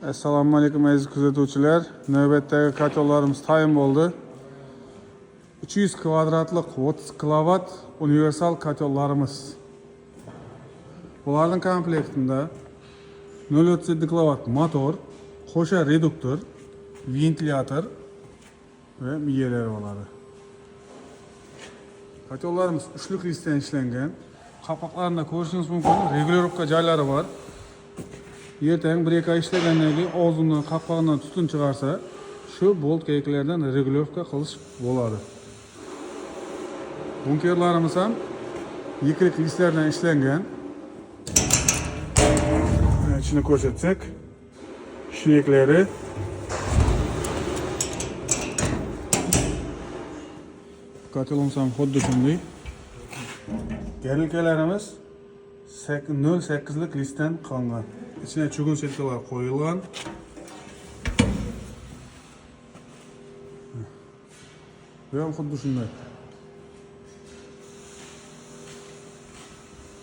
Assalomu alaykum aziz kuzatuvchilar. Navbatdagi katellarimiz tayyor bo'ldi. 300 kvadratlik 30 kilovat universal katellarimiz. Bularning komplektida 0.37 kilovat motor, qo'sha reduktor, ventilyator va miyalar bo'ladi. Katellarimiz uchlik listdan ishlangan. Qapoqlarida ko'rishingiz mumkin, regulirovka joylari bor. Ertaga 1-2 oy ishlagandan keyin og'zidan qapqog'idan tutun chiqarsa, shu bolt kayaklardan regulirovka qilish bo'ladi. Bunkerlarimiz ham yikrik listlardan ishlangan. Ichini ko'rsatsak, shleklari katelimiz ham xuddi shunday. Garilkalarimiz 0.8 lik listdan qolgan. İçine çukur setkalar koyulan. Ve xuddi shunday.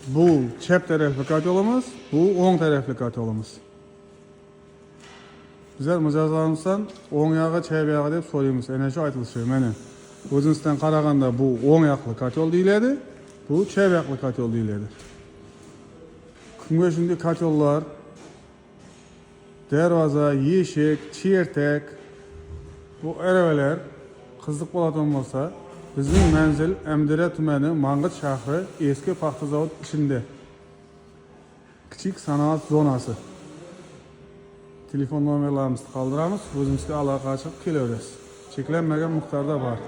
Bu chap tarafli katelimiz, bu o'ng tarafli katelimiz. Bizlar mijozlarimizdan o'ng yog'i, chap yog'i deb so'raymiz. Ana shu aytilishi. Mana o'zimizdan qaraganda bu o'ng yoqli katel deyiladi, bu chap yoqli katel deyiladi. Kunga shunday katellar darvoza, yeshik, chertak, bu aravalar qiziq bo'ladigan bo'lsa, bizning manzil Amdira tumani, Mang'it shahri, eski paxta zavod ishida. Kichik sanoat zonasi. Telefon nomerlarimizni qoldiramiz, o'zimizga aloqa chiqib kelaverasiz. Cheklanmagan miqdorda bor.